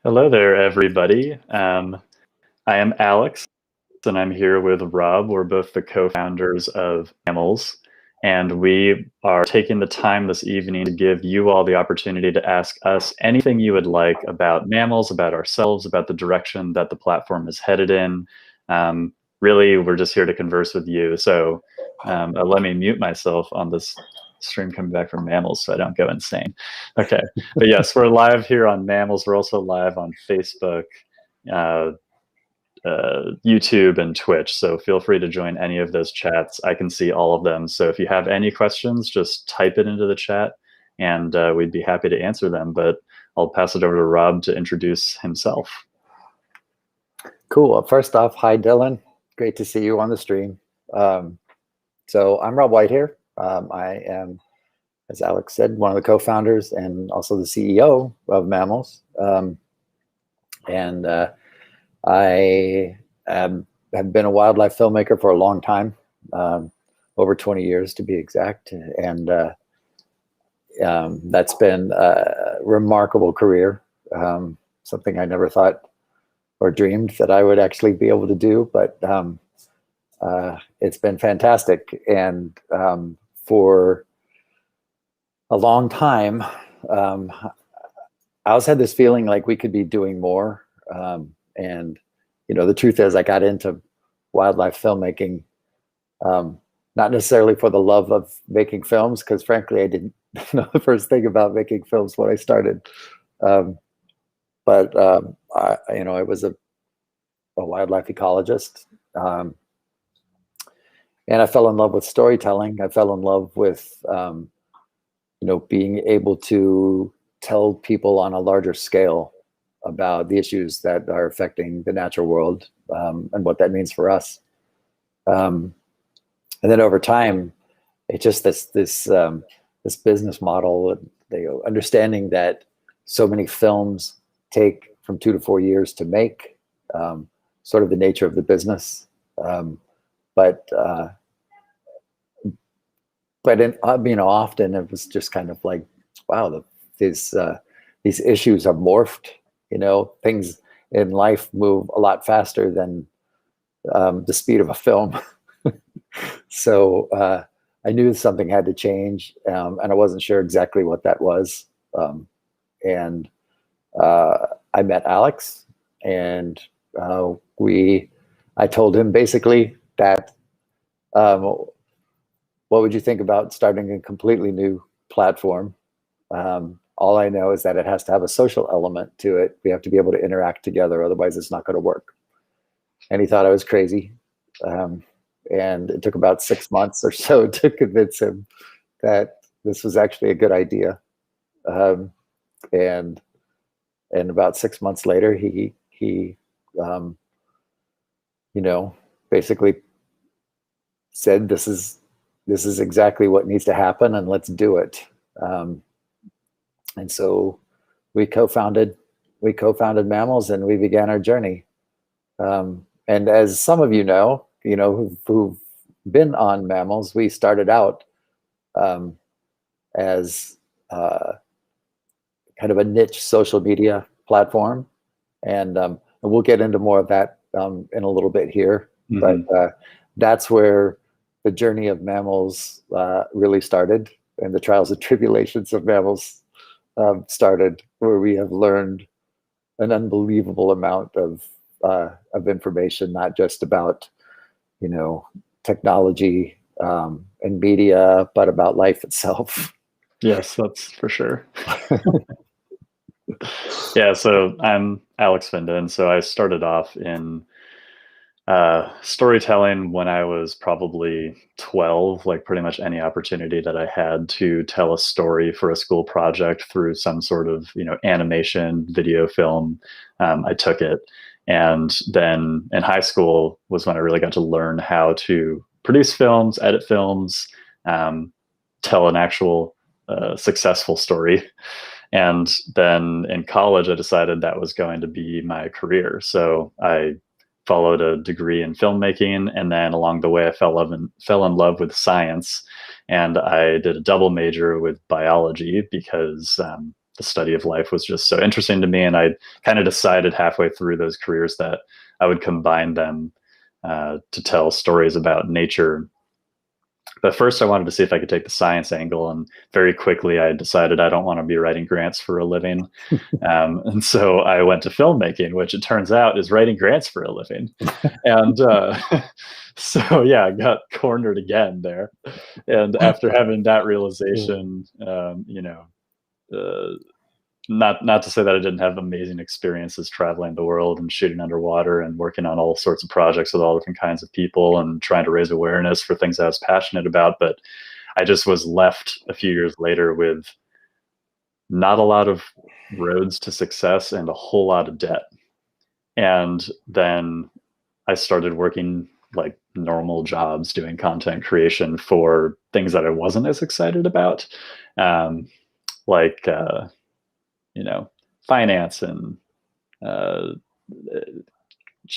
Hello there, everybody. I am Alex, and I'm here with Rob. We're both the co-founders of Mammalz, and we are taking the time this evening to give you all the opportunity to ask us anything you would like about Mammalz, about ourselves, about the direction that the platform is headed in. Really, we're just here to converse with you. So let me mute myself on this stream coming back from Mammalz so I don't go insane. Okay, but yes, we're live here on Mammalz. We're also live on Facebook, uh, YouTube, and Twitch. So feel free to join any of those chats. I can see all of them. So if you have any questions, just type it into the chat and we'd be happy to answer them. But I'll pass it over to Rob to introduce himself. Cool. Well, first off, hi, Dylan. Great to see you on the stream. So I'm Rob Whitehair. I am, as Alex said, one of the co-founders and also the CEO of Mammalz. I have been a wildlife filmmaker for a long time, over 20 years to be exact. And that's been a remarkable career, something I never thought or dreamed that I would actually be able to do, but it's been fantastic. And for a long time, I always had this feeling like we could be doing more. And, you know, the truth is I got into wildlife filmmaking, not necessarily for the love of making films, because frankly, I didn't know the first thing about making films when I started. But I was a wildlife ecologist, and I fell in love with storytelling. I fell in love with, being able to tell people on a larger scale about the issues that are affecting the natural world, and what that means for us. And then over time, it's just this business model, understanding that so many films take from 2 to 4 years to make, sort of the nature of the business. Often it was just kind of like, wow, these issues are morphed. Things in life move a lot faster than the speed of a film. So I knew something had to change, and I wasn't sure exactly what that was. And I met Alex, and I told him basically that, what would you think about starting a completely new platform? All I know is that it has to have a social element to it. We have to be able to interact together, otherwise it's not going to work. And he thought I was crazy. And it took about 6 months or so to convince him that this was actually a good idea. And about 6 months later, he basically said, this is exactly what needs to happen, and let's do it. And so we co-founded Mammalz, and we began our journey. And as some of you know, who've been on Mammalz, we started out as kind of a niche social media platform, and we'll get into more of that in a little bit here. Mm-hmm. But that's where the journey of Mammalz really started, and the trials and tribulations of Mammalz started, where we have learned an unbelievable amount of information, not just about technology and media, but about life itself. Yes, that's for sure. Yeah, so I'm Alex Finden. So I started off in storytelling when I was probably 12, like pretty much any opportunity that I had to tell a story for a school project through some sort of, animation, video film, I took it. And then in high school was when I really got to learn how to produce films, edit films, tell an actual successful story. And then in college, I decided that was going to be my career. So I followed a degree in filmmaking, and then along the way, I fell in love with science, and I did a double major with biology because the study of life was just so interesting to me, and I kind of decided halfway through those careers that I would combine them to tell stories about nature. But first, I wanted to see if I could take the science angle, and very quickly I decided I don't want to be writing grants for a living. And so I went to filmmaking, which it turns out is writing grants for a living. And so, yeah, I got cornered again there. And after having that realization, not to say that I didn't have amazing experiences traveling the world and shooting underwater and working on all sorts of projects with all different kinds of people and trying to raise awareness for things I was passionate about. But I just was left a few years later with not a lot of roads to success and a whole lot of debt. And then I started working like normal jobs doing content creation for things that I wasn't as excited about. Like finance and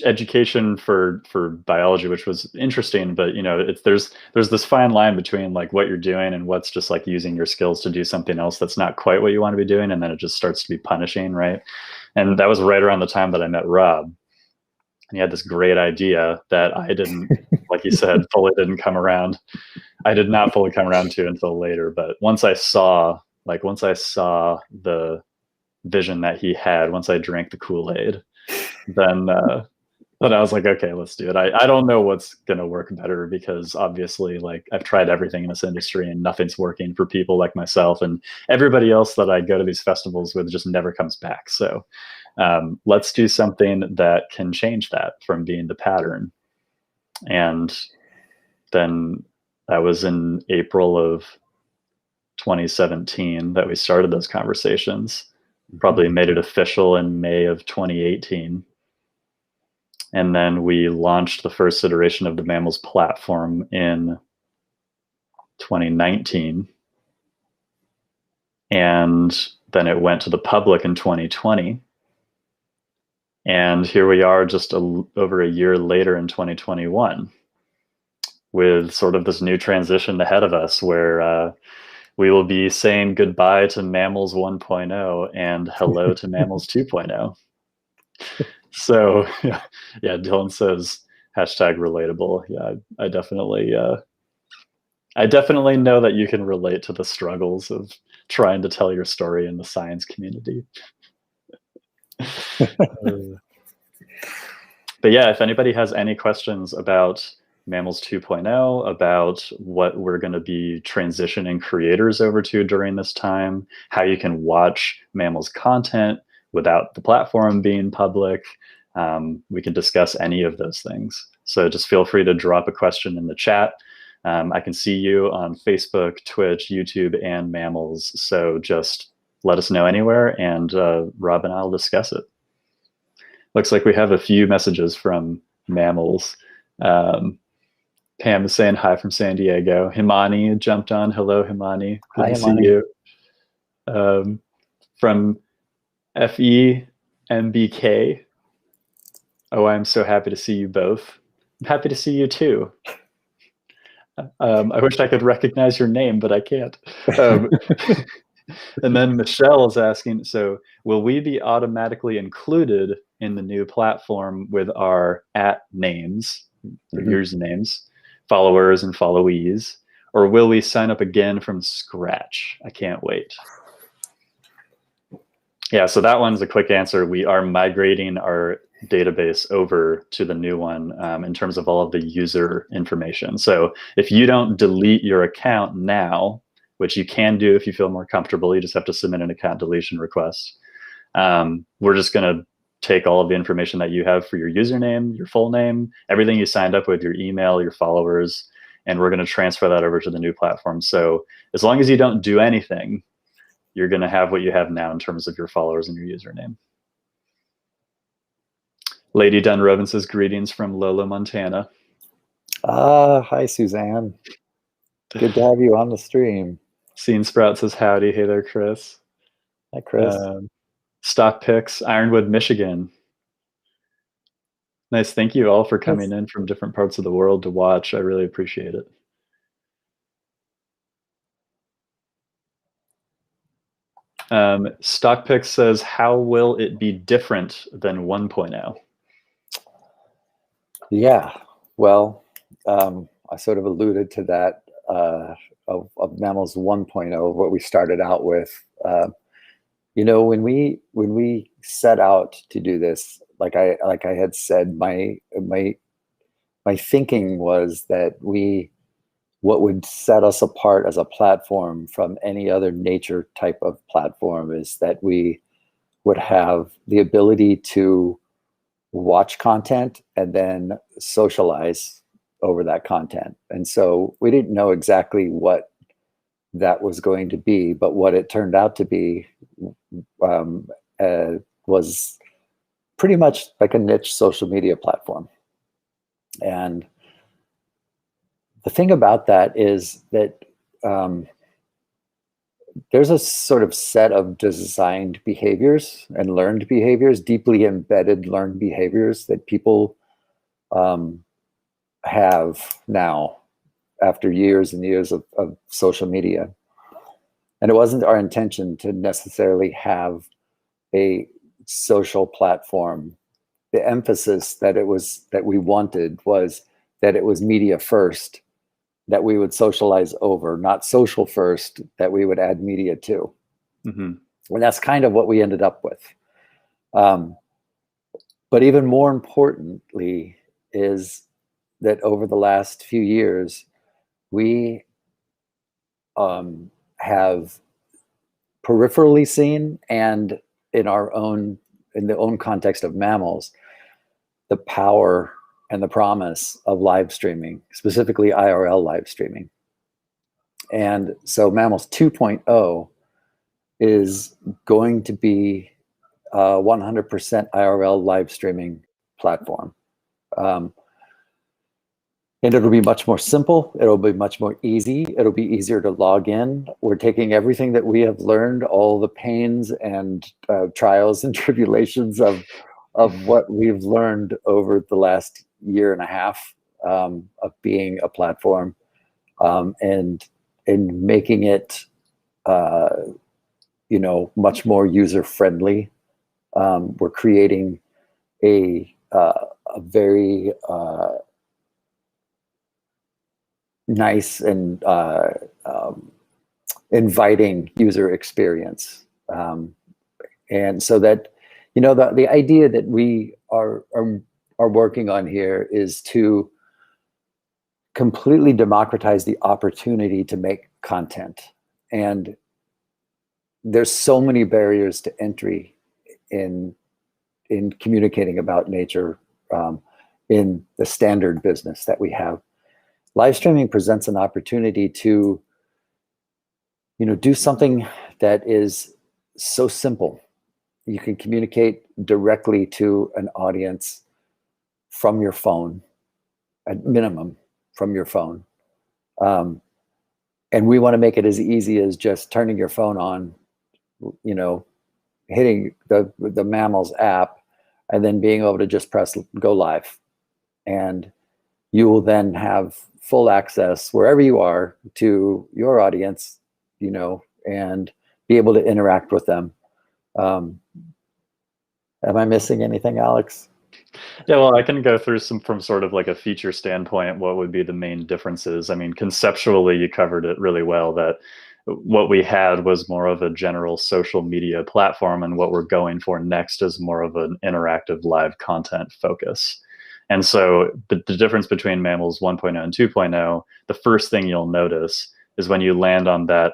education for biology, which was interesting, but there's this fine line between like what you're doing and what's just like using your skills to do something else that's not quite what you want to be doing, and then it just starts to be punishing, right? And that was right around the time that I met Rob, and he had this great idea that I didn't, like you said, fully didn't come around. I did not fully come around to until later, but once I saw the vision that he had, once I drank the Kool-Aid, then I was like, okay, let's do it. I don't know what's going to work better, because obviously like I've tried everything in this industry and nothing's working for people like myself, and everybody else that I go to these festivals with just never comes back. So let's do something that can change that from being the pattern. And then that was in April of 2017 that we started those conversations. Probably made it official in May of 2018. And then we launched the first iteration of the Mammalz platform in 2019. And then it went to the public in 2020. And here we are just over a year later in 2021 with sort of this new transition ahead of us where we will be saying goodbye to Mammalz 1.0 and hello to Mammalz 2.0. So yeah, Dylan says #relatable. Yeah, I definitely know that you can relate to the struggles of trying to tell your story in the science community. But yeah, if anybody has any questions about Mammalz 2.0, about what we're going to be transitioning creators over to during this time, how you can watch Mammalz content without the platform being public, we can discuss any of those things. So just feel free to drop a question in the chat. I can see you on Facebook, Twitch, YouTube, and Mammalz. So just let us know anywhere, and Rob and I will discuss it. Looks like we have a few messages from Mammalz. Pam is saying hi from San Diego. Himani jumped on. Hello, Himani. Good to see you. From FEMBK. Oh, I'm so happy to see you both. I'm happy to see you too. I wish I could recognize your name, but I can't. And then Michelle is asking, so will we be automatically included in the new platform with our @names, usernames, followers and followees, or will we sign up again from scratch? I can't wait. Yeah, so that one's a quick answer. We are migrating our database over to the new one in terms of all of the user information. So if you don't delete your account now, which you can do if you feel more comfortable, you just have to submit an account deletion request. We're just going to take all of the information that you have for your username, your full name, everything you signed up with, your email, your followers, and we're going to transfer that over to the new platform. So as long as you don't do anything, you're going to have what you have now in terms of your followers and your username. Lady Dunrovin says greetings from Lola, Montana. Hi, Suzanne. Good to have you on the stream. Scene Sprout says howdy. Hey there, Chris. Hi, Chris. Stock Picks, Ironwood, Michigan. Nice. Thank you all for coming in from different parts of the world to watch. I really appreciate it. Stockpick says, how will it be different than 1.0? Yeah, well, I sort of alluded to that of Mammalz 1.0, what we started out with. When we set out to do this, like I had said, my thinking was that what would set us apart as a platform from any other nature type of platform is that we would have the ability to watch content and then socialize over that content. And so we didn't know exactly what that was going to be, but what it turned out to be was pretty much like a niche social media platform. And the thing about that is that there's a sort of set of designed behaviors and learned behaviors, deeply embedded learned behaviors that people have now after years and years of social media. And it wasn't our intention to necessarily have a social platform. The emphasis that we wanted was that it was media first, that we would socialize over, not social first, that we would add media to. Mm-hmm. And that's kind of what we ended up with. But even more importantly is that over the last few years, we have peripherally seen, and in the own context of Mammalz, the power and the promise of live streaming, specifically IRL live streaming. And so Mammalz 2.0 is going to be a 100% IRL live streaming platform. And it'll be much more simple. It'll be much more easy. It'll be easier to log in. We're taking everything that we have learned, all the pains and trials and tribulations of what we've learned over the last year and a half of being a platform, and making it, much more user friendly. We're creating a very nice and inviting user experience, and so that the idea that we are working on here is to completely democratize the opportunity to make content. And there's so many barriers to entry in communicating about nature in the standard business that we have. Live streaming presents an opportunity to, do something that is so simple. You can communicate directly to an audience from your phone, at minimum from your phone. And we want to make it as easy as just turning your phone on, hitting the Mammalz app, and then being able to just press go live. And you will then have full access wherever you are to your audience, and be able to interact with them. Am I missing anything, Alex? Yeah, well, I can go through from sort of like a feature standpoint, what would be the main differences. I mean, conceptually, you covered it really well, that what we had was more of a general social media platform, and what we're going for next is more of an interactive live content focus. And so the difference between Mammalz 1.0 and 2.0, the first thing you'll notice is when you land on that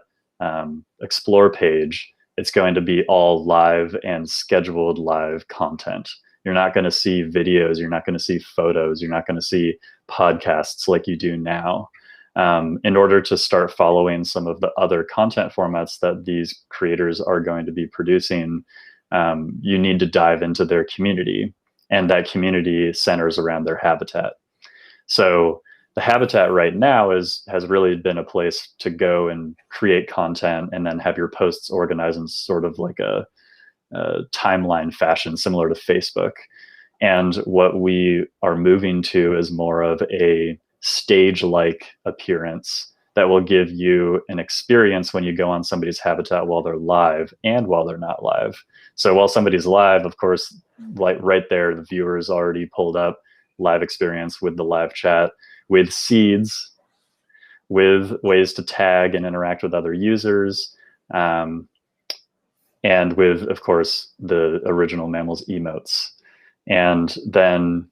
explore page, it's going to be all live and scheduled live content. You're not going to see videos. You're not going to see photos. You're not going to see podcasts like you do now. In order to start following some of the other content formats that these creators are going to be producing, you need to dive into their community, and that community centers around their habitat. So the habitat right now has really been a place to go and create content, and then have your posts organized in sort of like a timeline fashion, similar to Facebook. And what we are moving to is more of a stage-like appearance that will give you an experience when you go on somebody's habitat while they're live and while they're not live. So while somebody's live, of course, like right there, the viewer is already pulled up live experience with the live chat, with seeds, with ways to tag and interact with other users, and with, of course, the original Mammalz emotes. And then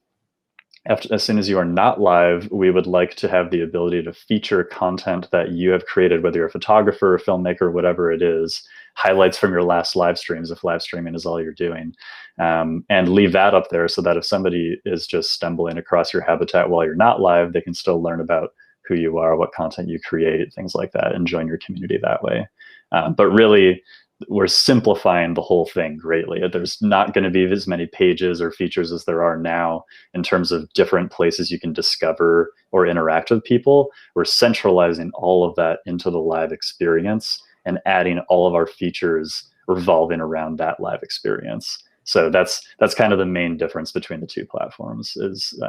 as soon as you are not live, we would like to have the ability to feature content that you have created, whether you're a photographer, a filmmaker, whatever it is, highlights from your last live streams, if live streaming is all you're doing, and leave that up there so that if somebody is just stumbling across your habitat while you're not live, they can still learn about who you are, what content you create, things like that, and join your community that way. But really, we're simplifying the whole thing greatly. There's not going to be as many pages or features as there are now in terms of different places you can discover or interact with people. We're centralizing all of that into the live experience and adding all of our features revolving around that live experience. So that's kind of the main difference between the two platforms, is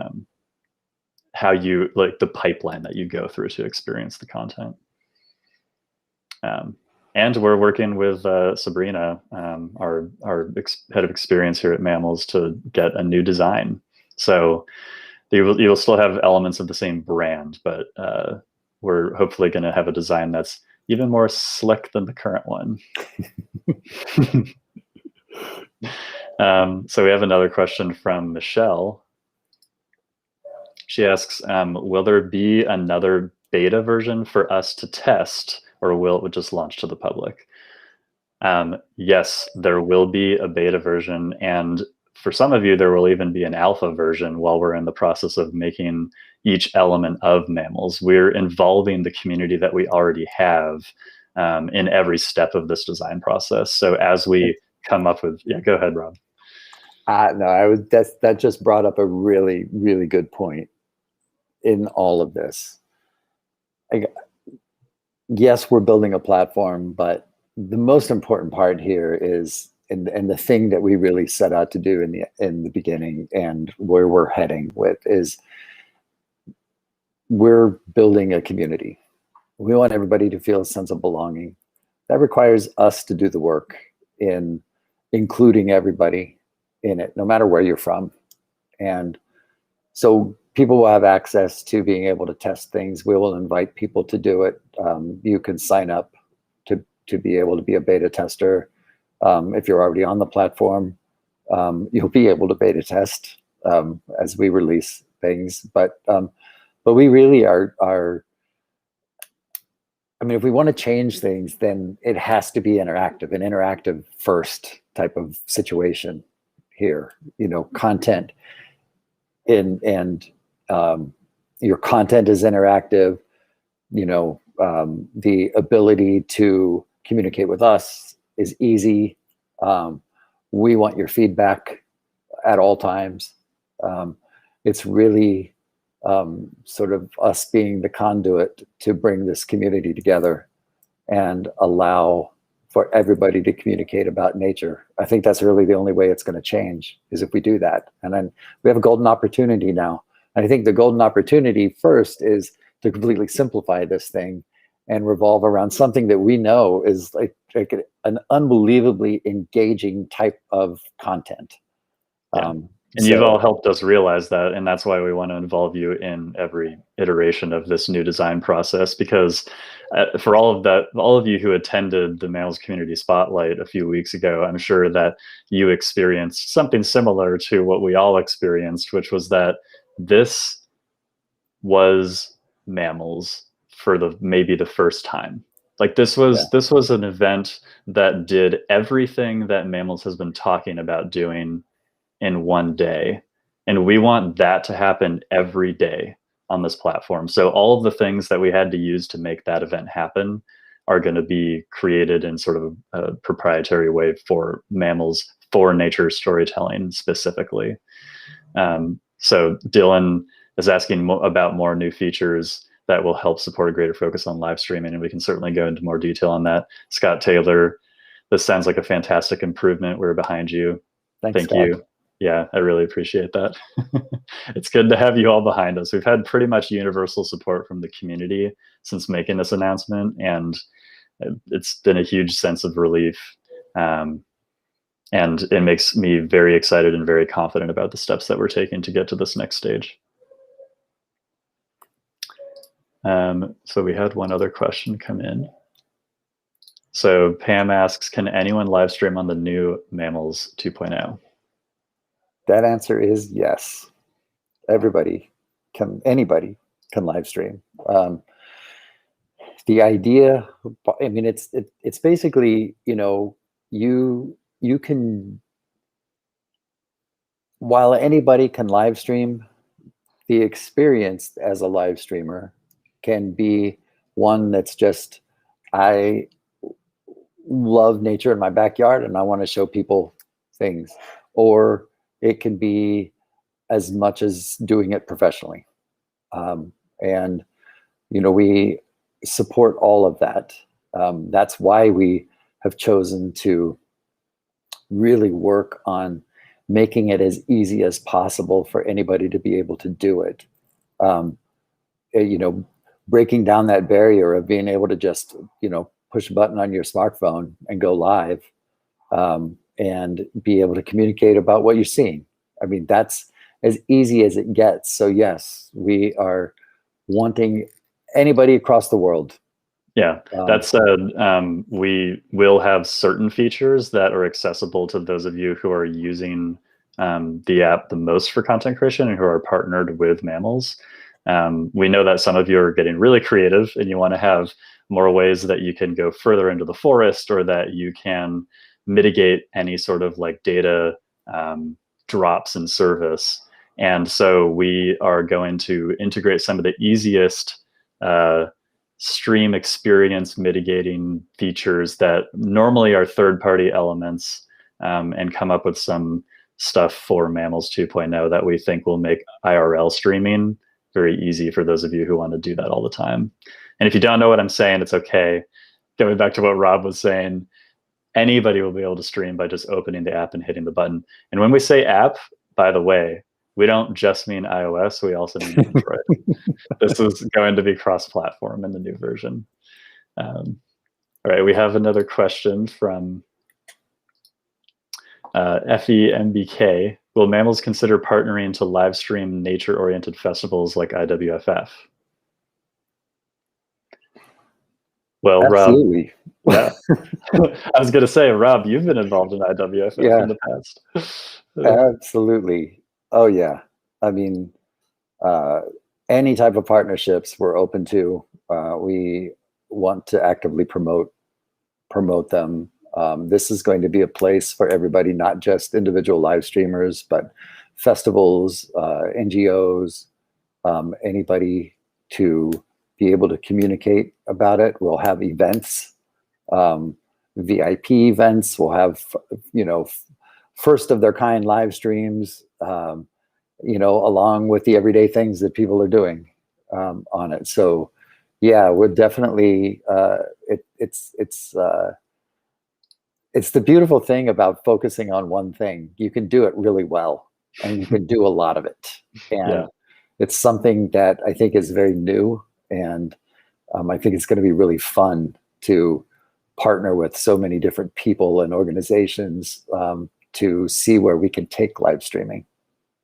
how you, like, the pipeline that you go through to experience the content. And we're working with Sabrina, our head of experience here at Mammalz, to get a new design. So you will still have elements of the same brand, but we're hopefully going to have a design that's even more slick than the current one. So we have another question from Michelle. She asks, will there be another beta version for us to test, or will it just launch to the public? Yes, there will be a beta version, and for some of you, there will even be an alpha version while we're in the process of making each element of Mammalz. We're involving the community that we already have in every step of this design process. So as we come up with, yeah, go ahead, Rob. No, that just brought up a really, really good point in all of this. Yes, we're building a platform, but the most important part here is, and the thing that we really set out to do in the beginning, and where we're heading with, is we're building a community. We want everybody to feel a sense of belonging. That requires us to do the work in including everybody in it, no matter where you're from. And so people will have access to being able to test things. We will invite people to do it. You can sign up to be able to be a beta tester. If you're already on the platform, you'll be able to beta test as we release things. But we really are, I mean, if we want to change things, then it has to be interactive, an interactive first type of situation here. You know, content and your content is interactive. You know, the ability to communicate with us is easy. We want your feedback at all times. It's really sort of us being the conduit to bring this community together and allow for everybody to communicate about nature. I think that's really the only way it's going to change, is if we do that. And then we have a golden opportunity now. And I think the golden opportunity first is to completely simplify this thing and revolve around something that we know is like an unbelievably engaging type of content. Yeah. And you've all helped us realize that, and that's why we want to involve you in every iteration of this new design process, because for all of you who attended the Mammalz Community Spotlight a few weeks ago, I'm sure that you experienced something similar to what we all experienced, which was that this was Mammalz for maybe the first time. Like this was an event that did everything that Mammalz has been talking about doing in one day. And we want that to happen every day on this platform. So all of the things that we had to use to make that event happen are going to be created in sort of a proprietary way for Mammalz, for nature storytelling specifically. So Dylan is asking about more new features that will help support a greater focus on live streaming, and we can certainly go into more detail on that. Scott Taylor, this sounds like a fantastic improvement. We're behind you. Thank you. Yeah, I really appreciate that. It's good to have you all behind us. We've had pretty much universal support from the community since making this announcement, and it's been a huge sense of relief. And it makes me very excited and very confident about the steps that we're taking to get to this next stage. So we had one other question come in. So Pam asks, can anyone live stream on the new Mammalz 2.0? That answer is yes. Anybody can live stream. The idea, I mean, it's basically, you know, you can, while anybody can live stream, the experience as a live streamer can be one that's just, I love nature in my backyard and I want to show people things. Or it can be as much as doing it professionally. And, you know, we support all of that. That's why we have chosen to really work on making it as easy as possible for anybody to be able to do it. You know, breaking down that barrier of being able to just, you know, push a button on your smartphone and go live, and be able to communicate about what you're seeing. I mean, that's as easy as it gets. So yes, we are wanting anybody across the world. Yeah, that said, we will have certain features that are accessible to those of you who are using the app the most for content creation and who are partnered with Mammalz. We know that some of you are getting really creative and you want to have more ways that you can go further into the forest, or that you can mitigate any sort of like data drops in service. And so we are going to integrate some of the easiest stream experience mitigating features that normally are third-party elements, and come up with some stuff for Mammalz 2.0 that we think will make IRL streaming very easy for those of you who want to do that all the time. And if you don't know what I'm saying, it's okay. Going back to what Rob was saying, anybody will be able to stream by just opening the app and hitting the button. And when we say app, by the way, we don't just mean iOS, we also mean Android. This is going to be cross-platform in the new version. All right, we have another question from FEMBK. Will Mammalz consider partnering to live stream nature-oriented festivals like IWFF? Well, absolutely. Rob, yeah. I was going to say, Rob, you've been involved in IWFF in the past. Absolutely. Oh yeah. I mean, any type of partnerships we're open to. We want to actively promote them. This is going to be a place for everybody, not just individual live streamers, but festivals, NGOs, anybody to be able to communicate about it. We'll have events, VIP events. We'll have, you know, first of their kind live streams, you know, along with the everyday things that people are doing on it. So yeah, we're definitely, it's the beautiful thing about focusing on one thing. You can do it really well and you can do a lot of it. And it's something that I think is very new. And I think it's going to be really fun to partner with so many different people and organizations to see where we can take live streaming.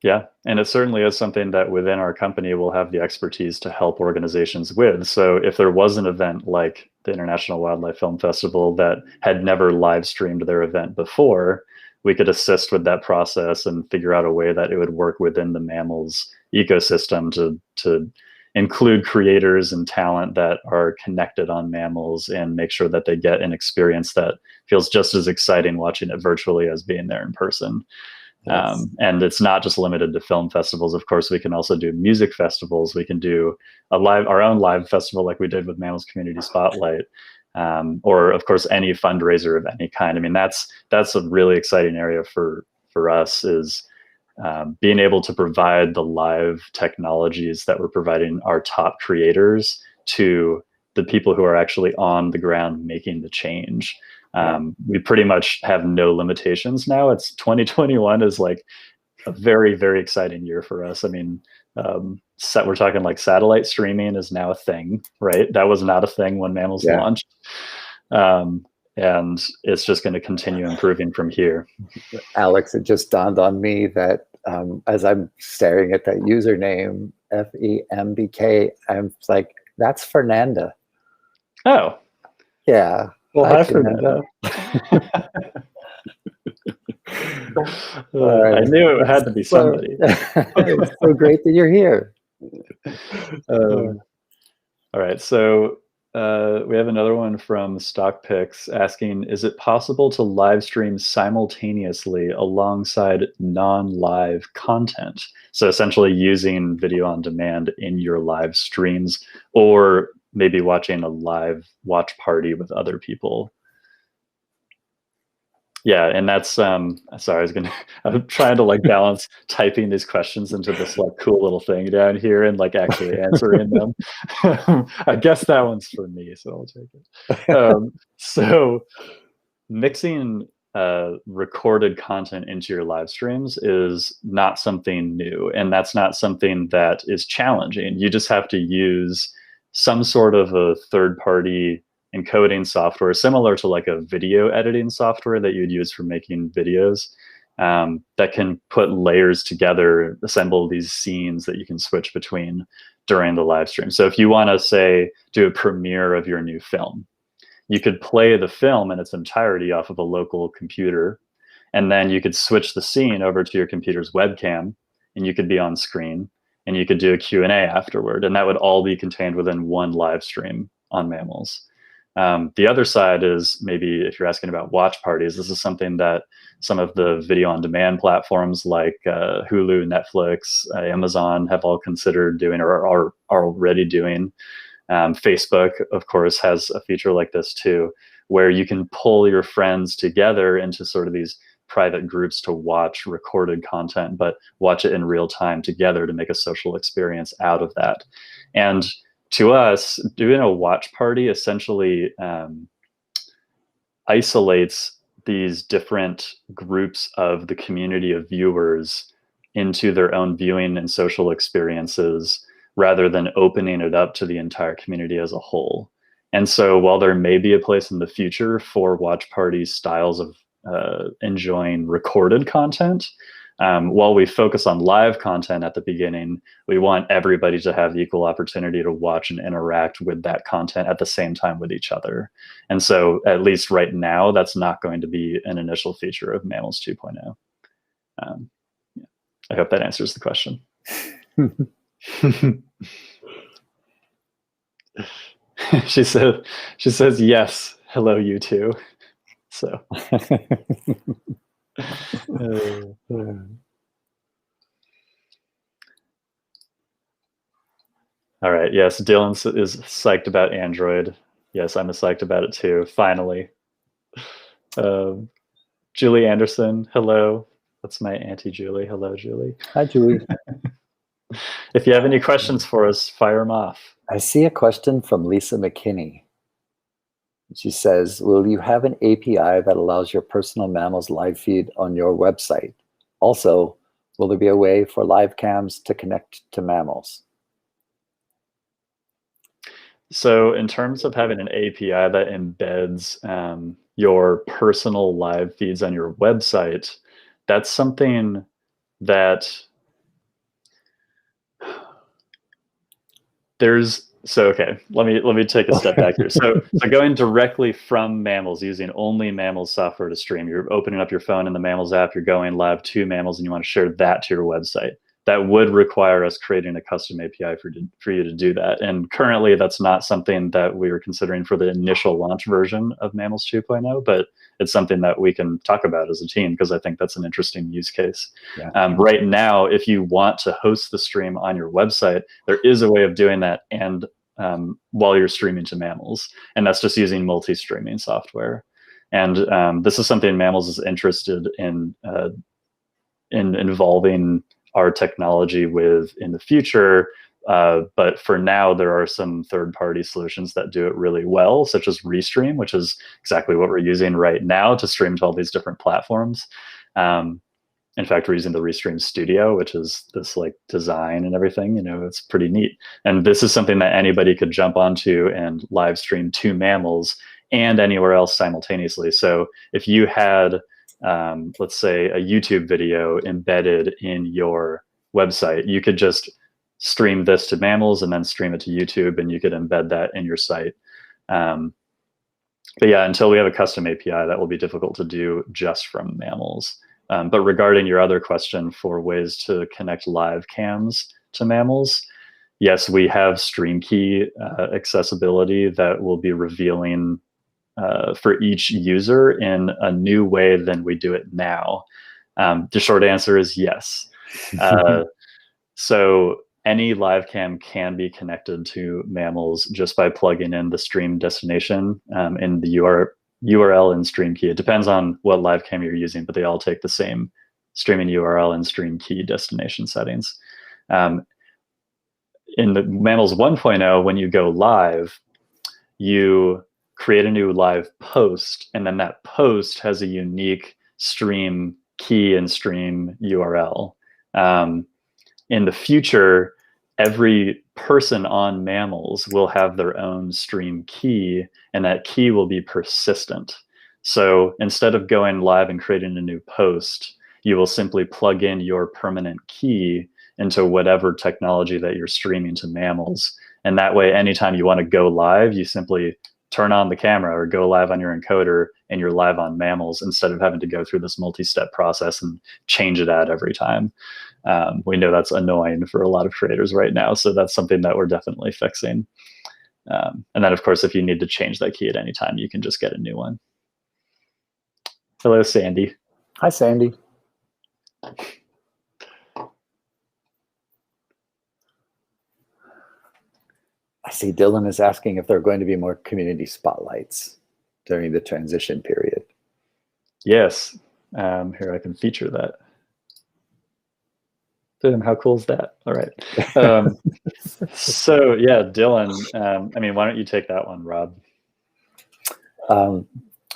Yeah, and it certainly is something that within our company we'll have the expertise to help organizations with. So if there was an event like the International Wildlife Film Festival that had never live streamed their event before, we could assist with that process and figure out a way that it would work within the Mammalz ecosystem to include creators and talent that are connected on Mammalz and make sure that they get an experience that feels just as exciting watching it virtually as being there in person. Yes. And it's not just limited to film festivals. Of course, we can also do music festivals. We can do our own live festival like we did with Mammalz Community Spotlight, or of course any fundraiser of any kind. I mean, that's a really exciting area for us, is being able to provide the live technologies that we're providing our top creators to the people who are actually on the ground making the change. We pretty much have no limitations now. It's 2021 is like a very, very exciting year for us. I mean, we're talking like satellite streaming is now a thing, right? That was not a thing when Mammalz launched. And it's just going to continue improving from here. Alex, it just dawned on me that as I'm staring at that username, FEMBK, I'm like, that's Fernanda. Oh. Yeah. Well, hi, Fernanda. I knew it had to be somebody. It's so great that you're here. All right, so we have another one from StockPicks asking, is it possible to live stream simultaneously alongside non-live content? So essentially using video on demand in your live streams, or maybe watching a live watch party with other people. Yeah, and that's sorry, I'm trying to like balance typing these questions into this like cool little thing down here and like actually answering them. I guess that one's for me, so I'll take it. So mixing recorded content into your live streams is not something new, and that's not something that is challenging. You just have to use some sort of a third-party encoding software similar to like a video editing software that you'd use for making videos, that can put layers together, assemble these scenes that you can switch between during the live stream. So if you want to, say, do a premiere of your new film, you could play the film in its entirety off of a local computer, and then you could switch the scene over to your computer's webcam, and you could be on screen, and you could do a Q&A afterward, and that would all be contained within one live stream on Mammalz. The other side is, maybe if you're asking about watch parties, this is something that some of the video on demand platforms like Hulu, Netflix, Amazon have all considered doing, or are already doing. Facebook, of course, has a feature like this too, where you can pull your friends together into sort of these private groups to watch recorded content, but watch it in real time together to make a social experience out of that. And to us, doing a watch party essentially isolates these different groups of the community of viewers into their own viewing and social experiences, rather than opening it up to the entire community as a whole. And so while there may be a place in the future for watch party styles of enjoying recorded content, while we focus on live content at the beginning, we want everybody to have the equal opportunity to watch and interact with that content at the same time with each other. And so at least right now, that's not going to be an initial feature of Mammalz 2.0. Yeah. I hope that answers the question. She says yes, hello you too. So all right, yes, Dylan is psyched about Android. Yes, I'm psyched about it too, finally. Julie Anderson, hello. That's my Auntie Julie. Hello, Julie. Hi, Julie. If you have any questions for us, fire them off. I see a question from Lisa McKinney. She says, will you have an API that allows your personal Mammalz live feed on your website? Also, will there be a way for live cams to connect to Mammalz? So in terms of having an API that embeds your personal live feeds on your website, that's something that okay, let me take a step back here. So going directly from Mammalz, using only Mammalz software to stream, you're opening up your phone in the Mammalz app, you're going live to Mammalz, and you want to share that to your website. That would require us creating a custom API for you to do that. And currently, that's not something that we were considering for the initial launch version of Mammalz 2.0, but it's something that we can talk about as a team, because I think that's an interesting use case. Yeah. Right now, if you want to host the stream on your website, there is a way of doing that, and while you're streaming to Mammalz, and that's just using multi-streaming software. And this is something Mammalz is interested in involving our technology with in the future. But for now, there are some third-party solutions that do it really well, such as Restream, which is exactly what we're using right now to stream to all these different platforms. In fact, we're using the Restream Studio, which is this like design and everything. It's pretty neat. And this is something that anybody could jump onto and live stream to Mammalz and anywhere else simultaneously. So if you had, let's say, a YouTube video embedded in your website, you could just stream this to Mammalz and then stream it to YouTube, and you could embed that in your site. But yeah, until we have a custom API, that will be difficult to do just from Mammalz. But regarding your other question for ways to connect live cams to Mammalz, yes, we have stream key accessibility that will be revealing for each user in a new way than we do it now. The short answer is yes. So any live cam can be connected to Mammalz just by plugging in the stream destination in the URL and stream key. It depends on what live cam you're using, but they all take the same streaming URL and stream key destination settings. In the Mammalz 1.0, when you go live, you create a new live post, and then that post has a unique stream key and stream URL. In the future, every person on Mammalz will have their own stream key, and that key will be persistent. So instead of going live and creating a new post, you will simply plug in your permanent key into whatever technology that you're streaming to Mammalz. And that way, anytime you want to go live, you simply turn on the camera or go live on your encoder, and you're live on Mammalz instead of having to go through this multi-step process and change it out every time. We know that's annoying for a lot of creators right now, so that's something that we're definitely fixing. And then, of course, if you need to change that key at any time, you can just get a new one. Hello, Sandy. Hi, Sandy. I see Dylan is asking if there are going to be more community spotlights during the transition period. Yes. Here, I can feature that. How cool is that? All right. So yeah, Dylan, I mean, why don't you take that one, Rob? Well,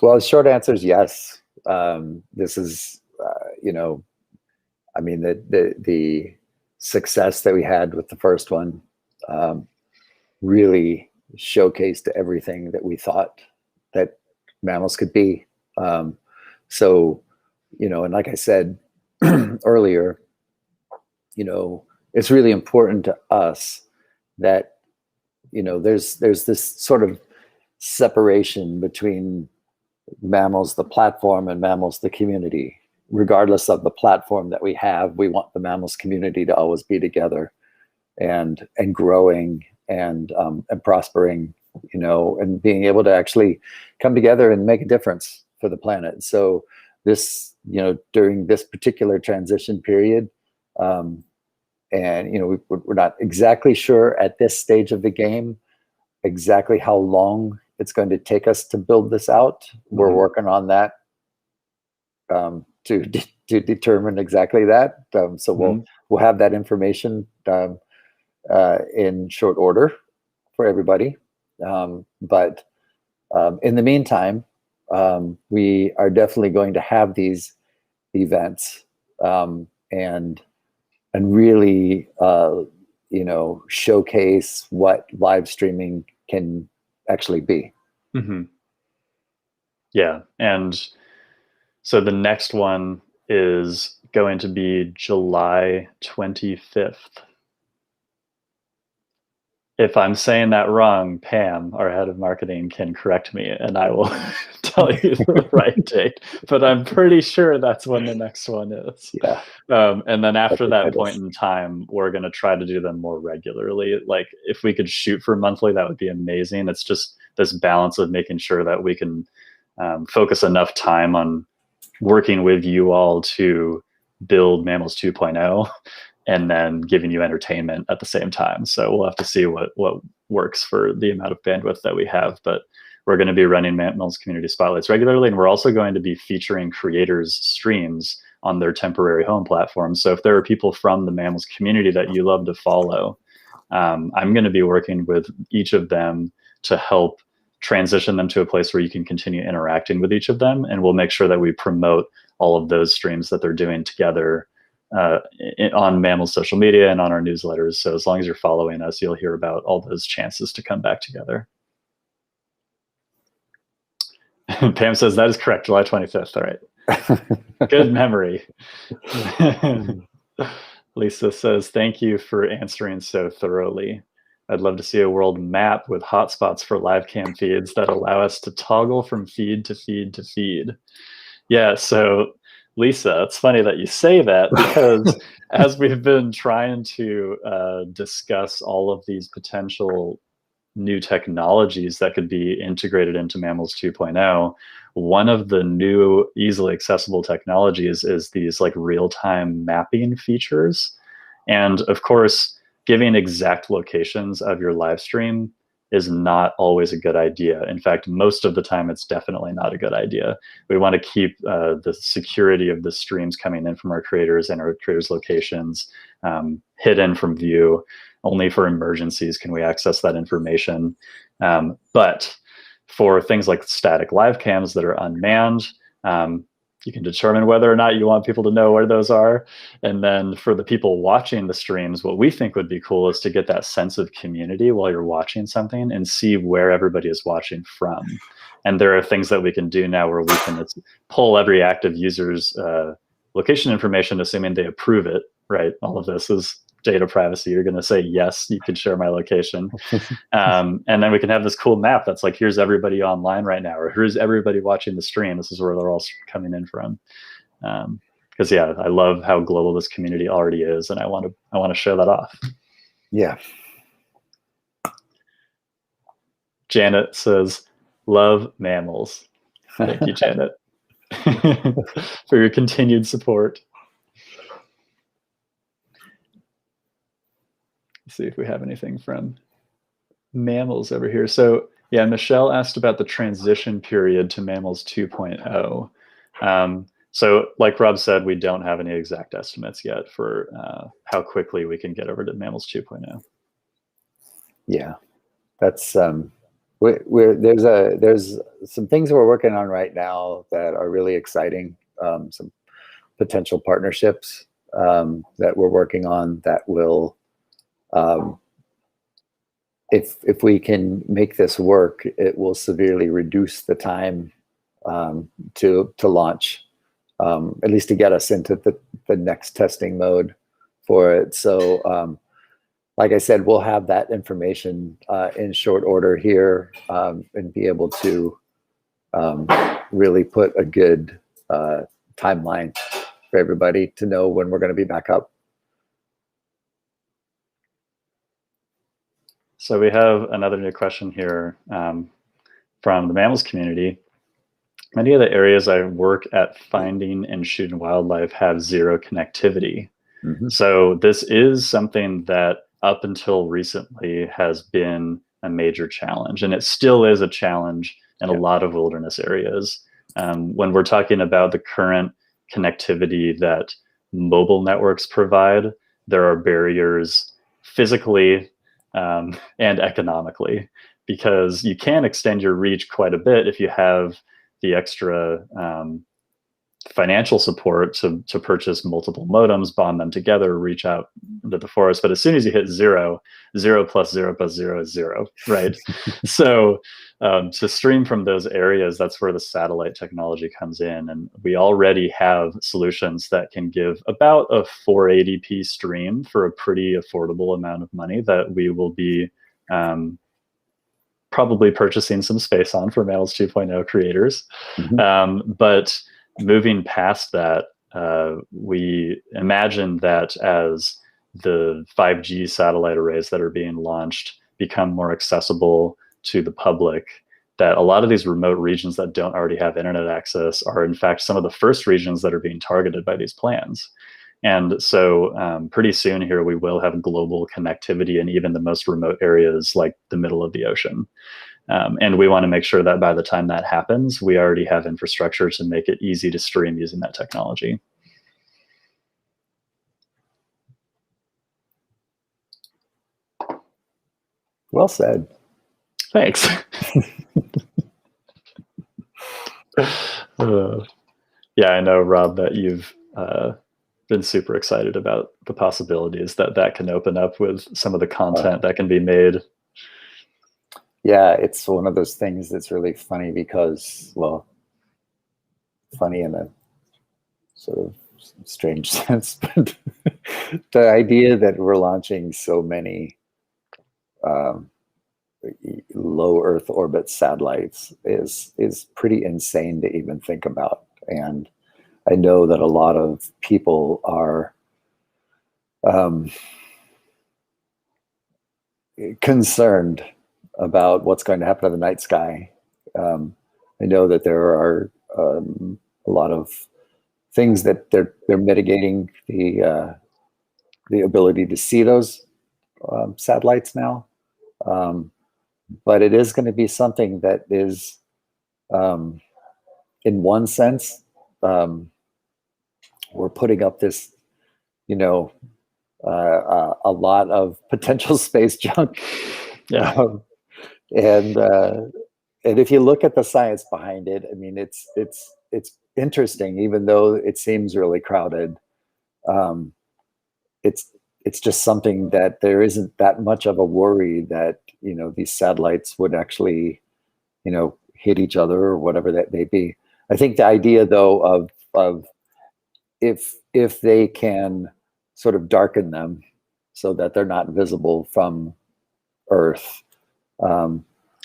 the short answer is yes. This is, I mean, the success that we had with the first one really showcased everything that we thought that Mammalz could be. So, and like I said earlier, it's really important to us that, there's this sort of separation between Mammalz, the platform, and Mammalz, the community. Regardless of the platform that we have, we want the Mammalz community to always be together and growing and prospering, and being able to actually come together and make a difference for the planet. So this, during this particular transition period, and we're not exactly sure at this stage of the game exactly how long it's going to take us to build this out. We're working on that to determine exactly that. So we'll have that information in short order for everybody. But in the meantime, we are definitely going to have these events and really, showcase what live streaming can actually be. Yeah, and so the next one is going to be July 25th. If I'm saying that wrong, Pam, our head of marketing, can correct me, and I will tell you the right date. But I'm pretty sure that's when the next one is. Yeah. And then after that point in time, we're going to try to do them more regularly. Like, if we could shoot for monthly, that would be amazing. It's just this balance of making sure that we can focus enough time on working with you all to build Mammalz 2.0. And then giving you entertainment at the same time. So we'll have to see what works for the amount of bandwidth that we have. But we're going to be running Mammalz community spotlights regularly, and we're also going to be featuring creators' streams on their temporary home platforms. So if there are people from the Mammalz community that you love to follow, I'm going to be working with each of them to help transition them to a place where you can continue interacting with each of them. And we'll make sure that we promote all of those streams that they're doing together on Mammalz social media and on our newsletters. So as long as you're following us, you'll hear about all those chances to come back together. Pam says that is correct, July 25th. All right. Good memory. Lisa says, thank you for answering so thoroughly. I'd love to see a world map with hotspots for live cam feeds that allow us to toggle from feed to feed to feed. Yeah, so Lisa, it's funny that you say that, because as we've been trying to discuss all of these potential new technologies that could be integrated into Mammalz 2.0, one of the new easily accessible technologies is these like real-time mapping features. And of course, giving exact locations of your live stream is not always a good idea. In fact, most of the time, it's definitely not a good idea. We want to keep the security of the streams coming in from our creators and our creators' locations hidden from view. Only for emergencies can we access that information. But for things like static live cams that are unmanned, you can determine whether or not you want people to know where those are. And then for the people watching the streams, what we think would be cool is to get that sense of community while you're watching something and see where everybody is watching from. And there are things that we can do now where we can pull every active user's location information, assuming they approve it, right? All of this is data privacy. You're going to say, yes, you can share my location. And then we can have this cool map that's like, here's everybody online right now, or here's everybody watching the stream. This is where they're all coming in from. Because yeah, I love how global this community already is, and I want to show that off. Yeah. Janet says, love Mammalz. Thank you, Janet, for your continued support. See if we have anything from Mammalz over here. So yeah, Michelle asked about the transition period to Mammalz 2.0. So like Rob said, we don't have any exact estimates yet for how quickly we can get over to Mammalz 2.0. Yeah, that's there's some things we're working on right now that are really exciting. Some potential partnerships that we're working on that will, if we can make this work, it will severely reduce the time to launch, at least to get us into the next testing mode for it. So like I said, we'll have that information in short order here, and be able to really put a good timeline for everybody to know when we're going to be back up. So we have another new question here from the Mammalz community. Many of the areas I work at finding and shooting wildlife have zero connectivity. Mm-hmm. So this is something that up until recently has been a major challenge, and it still is a challenge in a lot of wilderness areas. When we're talking about the current connectivity that mobile networks provide, there are barriers physically and economically, because you can extend your reach quite a bit if you have the extra financial support to purchase multiple modems, bond them together, reach out into the forest. But as soon as you hit zero, 0 plus 0 plus 0 is 0, right? So to stream from those areas, that's where the satellite technology comes in. And we already have solutions that can give about a 480p stream for a pretty affordable amount of money that we will be probably purchasing some space on for Mammalz 2.0 creators. Mm-hmm. But moving past that, we imagine that as the 5G satellite arrays that are being launched become more accessible to the public, that a lot of these remote regions that don't already have internet access are in fact some of the first regions that are being targeted by these plans. And so pretty soon here, we will have global connectivity in even the most remote areas like the middle of the ocean. And we want to make sure that by the time that happens, we already have infrastructure to make it easy to stream using that technology. Well said. Thanks. Yeah, I know, Rob, that you've been super excited about the possibilities that can open up with some of the content that can be made. Yeah, it's one of those things that's really funny because, well, funny in a sort of strange sense, but the idea that we're launching so many low Earth orbit satellites is pretty insane to even think about. And I know that a lot of people are concerned about what's going to happen to the night sky. I know that there are a lot of things that they're mitigating the ability to see those satellites now, but it is going to be something that is, in one sense, we're putting up this, a lot of potential space junk. Yeah. And if you look at the science behind it, I mean, it's interesting, even though it seems really crowded. It's just something that there isn't that much of a worry that, these satellites would actually, hit each other or whatever that may be. I think the idea, though, of if they can sort of darken them so that they're not visible from Earth, or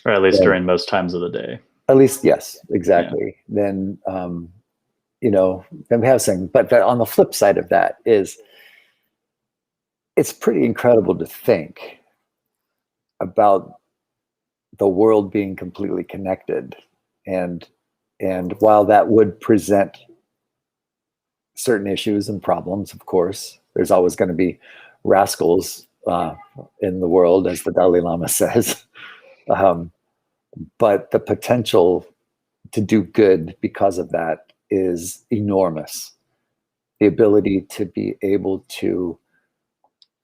at least during most times of the day. At least, yes, exactly. Yeah. Then, them have some. But on the flip side of that is, it's pretty incredible to think about the world being completely connected, and while that would present certain issues and problems, of course, there's always going to be rascals in the world, as the Dalai Lama says. But the potential to do good because of that is enormous. The ability to be able to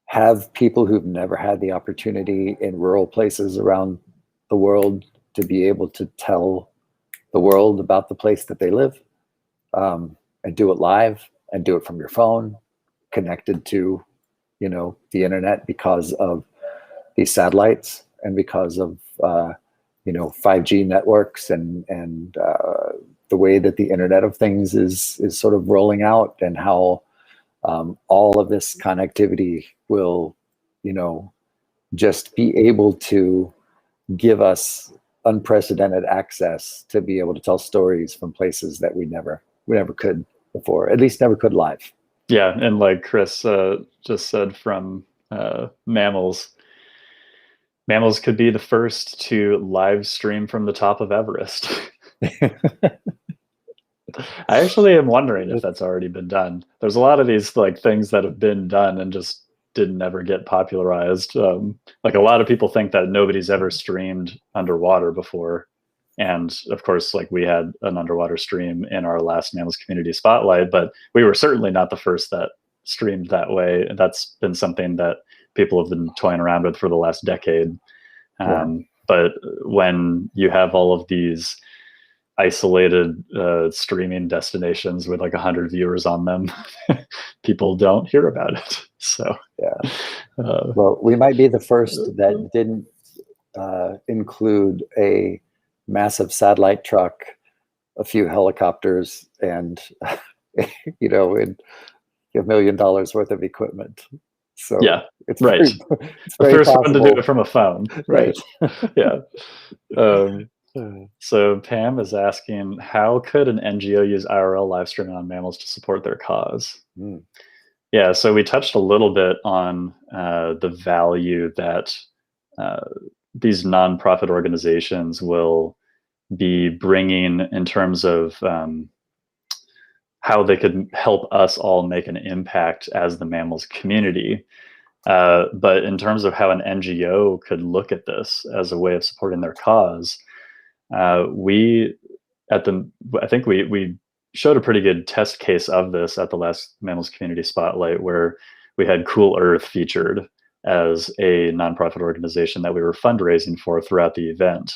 have people who've never had the opportunity in rural places around the world to be able to tell the world about the place that they live, and do it live and do it from your phone, connected to, the internet because of these satellites and because of, 5G networks and the way that the Internet of Things is sort of rolling out, and how all of this connectivity will, just be able to give us unprecedented access to be able to tell stories from places that we never could before, at least never could live. Yeah, and like Chris just said from Mammalz could be the first to live stream from the top of Everest. I actually am wondering if that's already been done. There's a lot of these like things that have been done and just didn't ever get popularized. Like a lot of people think that nobody's ever streamed underwater before. And of course, like we had an underwater stream in our last Mammalz Community Spotlight, but we were certainly not the first that streamed that way. And that's been something that people have been toying around with for the last decade. But when you have all of these isolated streaming destinations with like 100 viewers on them, people don't hear about it. So yeah, well, we might be the first that didn't include a massive satellite truck, a few helicopters, and and $1 million worth of equipment. So yeah, it's right. It's very the first possible. one to do it from a phone, right? Yeah. So Pam is asking, how could an NGO use IRL live streaming on Mammalz to support their cause? Yeah, so we touched a little bit on the value that these nonprofit organizations will be bringing in terms of how they could help us all make an impact as the Mammalz community. But in terms of how an NGO could look at this as a way of supporting their cause, I think we showed a pretty good test case of this at the last Mammalz Community Spotlight, where we had Cool Earth featured as a nonprofit organization that we were fundraising for throughout the event.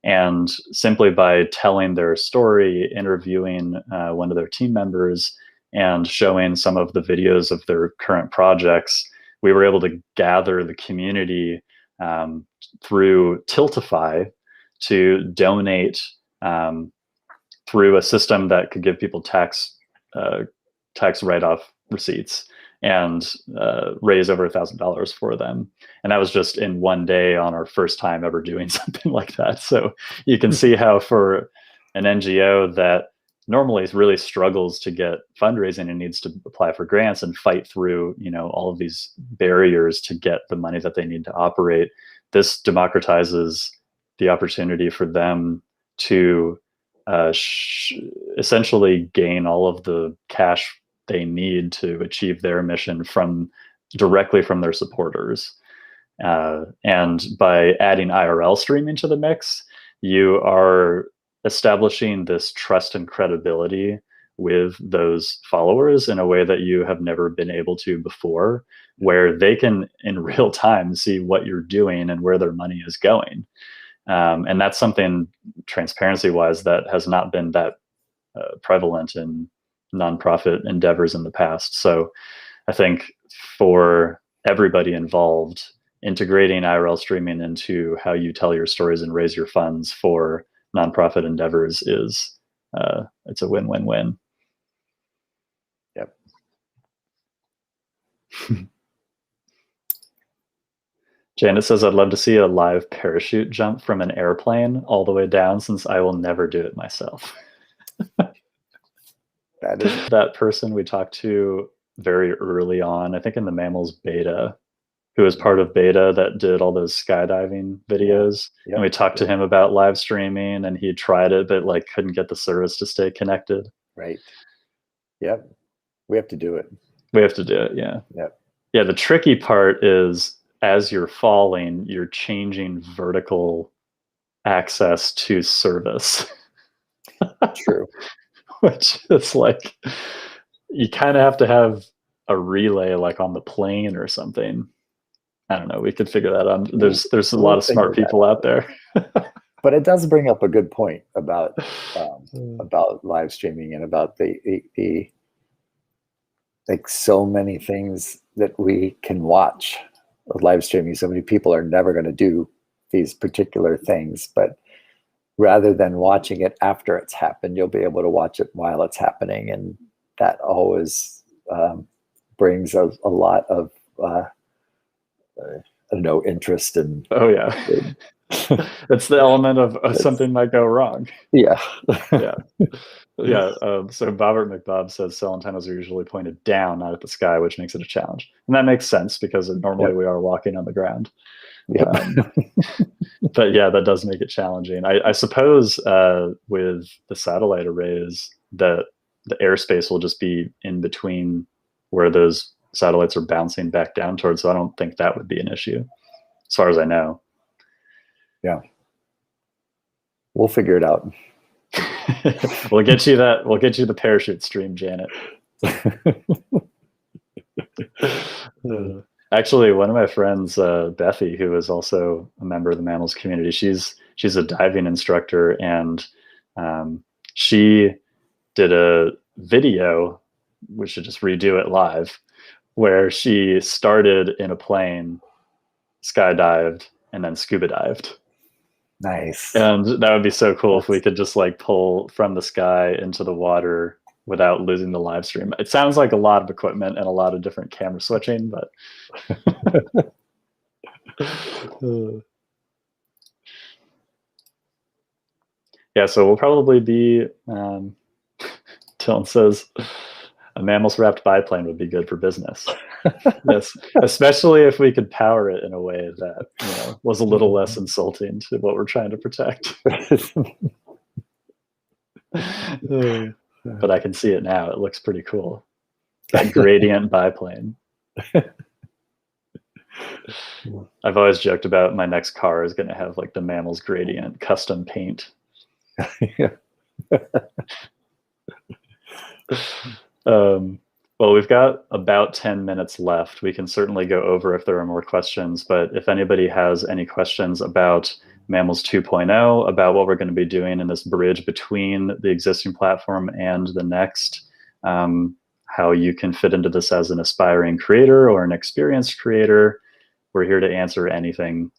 And simply by telling their story, interviewing one of their team members, and showing some of the videos of their current projects, we were able to gather the community through Tiltify to donate through a system that could give people tax write-off receipts and raise over $1,000 for them. And that was just in one day on our first time ever doing something like that. So you can see how for an NGO that normally really struggles to get fundraising and needs to apply for grants and fight through, all of these barriers to get the money that they need to operate, this democratizes the opportunity for them to essentially gain all of the cash they need to achieve their mission directly from their supporters. And by adding IRL streaming to the mix, you are establishing this trust and credibility with those followers in a way that you have never been able to before, where they can in real time see what you're doing and where their money is going. And that's something, transparency-wise, that has not been that prevalent in nonprofit endeavors in the past. So I think for everybody involved, integrating IRL streaming into how you tell your stories and raise your funds for nonprofit endeavors is it's a win-win-win. Yep. Janet says, I'd love to see a live parachute jump from an airplane all the way down, since I will never do it myself. That person we talked to very early on, I think in the Mammalz beta, who was part of beta that did all those skydiving videos. Yep. And we talked to him about live streaming, and he tried it, but couldn't get the service to stay connected. Right. Yep. We have to do it. We have to do it. Yeah. Yep. Yeah. The tricky part is, as you're falling, you're changing vertical access to service. True. Which is you kind of have to have a relay on the plane or something. I don't know. We could figure that out. There's a lot of smart people out there. But it does bring up a good point about live streaming and about the so many things that we can watch with live streaming. So many people are never going to do these particular things, but rather than watching it after it's happened, you'll be able to watch it while it's happening. And that always brings a lot of, interest and. Oh yeah. It's the element of something might go wrong. Yeah. Yeah. Yeah. So Bobbert McBob says cell antennas are usually pointed down, not at the sky, which makes it a challenge. And that makes sense because normally we are walking on the ground. Yeah. But yeah, that does make it challenging. I suppose with the satellite arrays, that the airspace will just be in between where those satellites are bouncing back down towards. So I don't think that would be an issue, as far as I know. Yeah. We'll figure it out. We'll get you that. We'll get you the parachute stream, Janet. Actually, one of my friends, Bethy, who is also a member of the Mammalz community, she's a diving instructor, and she did a video, we should just redo it live, where she started in a plane, skydived, and then scuba dived. Nice. And that would be so cool if we could just pull from the sky into the water without losing the live stream. It sounds like a lot of equipment and a lot of different camera switching, but yeah, so we'll probably be Dylan says a Mammalz wrapped biplane would be good for business. Yes, especially if we could power it in a way that was a little less insulting to what we're trying to protect. But I can see it now. It looks pretty cool. That gradient biplane. I've always joked about my next car is going to have the Mammalz gradient custom paint. Well, we've got about 10 minutes left. We can certainly go over if there are more questions, but if anybody has any questions about Mammalz 2.0, about what we're going to be doing in this bridge between the existing platform and the next, how you can fit into this as an aspiring creator or an experienced creator. We're here to answer anything.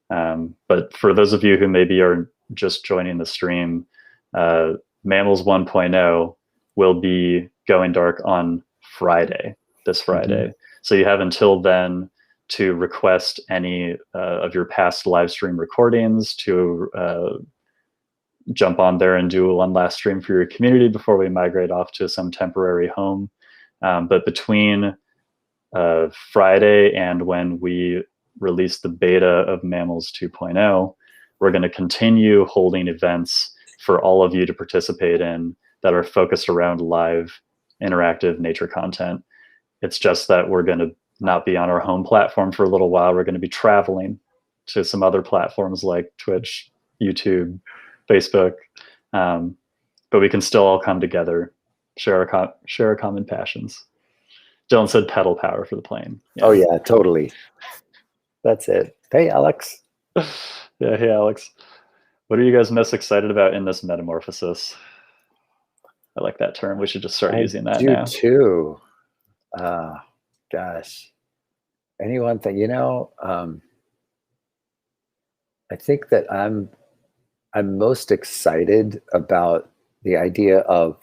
But for those of you who maybe are just joining the stream, Mammalz 1.0 will be going dark on Friday, this Friday. Mm-hmm. So you have until then to request any of your past live stream recordings, to jump on there and do one last stream for your community before we migrate off to some temporary home. But between Friday and when we release the beta of Mammalz 2.0, we're going to continue holding events for all of you to participate in that are focused around live interactive nature content. It's just that we're going to not be on our home platform for a little while. We're going to be traveling to some other platforms like Twitch, YouTube, Facebook, but we can still all come together, share our common passions. Dylan said pedal power for the plane. Yeah. Oh yeah, totally. That's it. Hey, Alex. Yeah, hey, Alex. What are you guys most excited about in this metamorphosis? I like that term. We should just start using that now. I do too. Gosh. Any one thing, I think that I'm most excited about the idea of,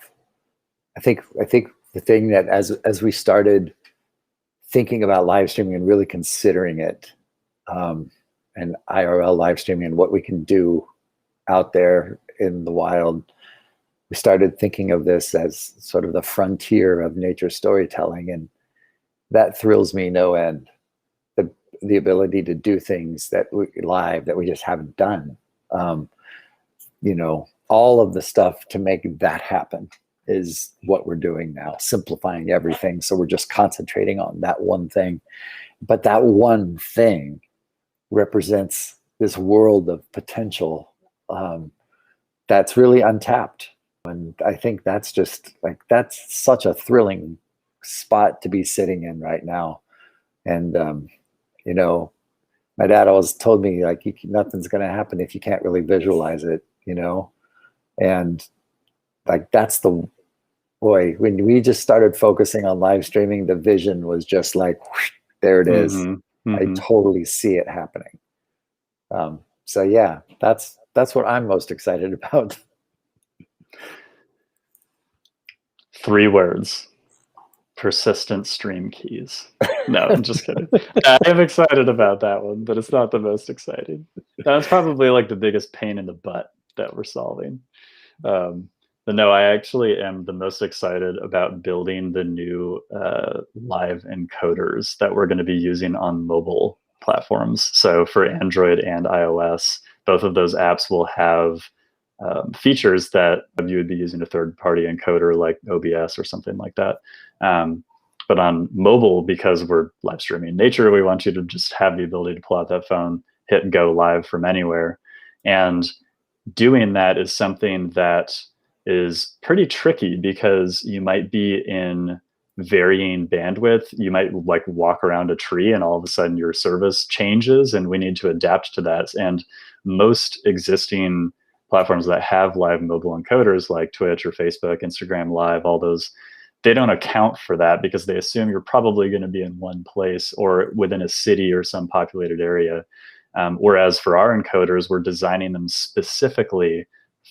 I think the thing that as we started thinking about live streaming and really considering it, and IRL live streaming and what we can do out there in the wild, we started thinking of this as sort of the frontier of nature storytelling, and that thrills me no end. The ability to do things that live that we just haven't done. All of the stuff to make that happen is what we're doing now, simplifying everything. So we're just concentrating on that one thing. But that one thing represents this world of potential that's really untapped. And I think that's just that's such a thrilling spot to be sitting in right now. And, my dad always told me, nothing's going to happen if you can't really visualize it, and that's the boy, when we just started focusing on live streaming, the vision was just like, whoosh, there it is. Mm-hmm. I totally see it happening. So yeah, that's what I'm most excited about. 3 words: persistent stream keys. No, I'm just kidding. I am excited about that one, but it's not the most exciting. That's probably the biggest pain in the butt that we're solving. But no, I actually am the most excited about building the new live encoders that we're going to be using on mobile platforms. So for Android and iOS, both of those apps will have features that you would be using a third-party encoder like OBS or something like that. But on mobile, because we're live streaming nature, we want you to just have the ability to pull out that phone, hit go live from anywhere. And doing that is something that is pretty tricky because you might be in varying bandwidth. You might walk around a tree and all of a sudden your service changes, and we need to adapt to that. And most existing platforms that have live mobile encoders like Twitch or Facebook, Instagram Live, all those, they don't account for that because they assume you're probably going to be in one place or within a city or some populated area. Whereas for our encoders, we're designing them specifically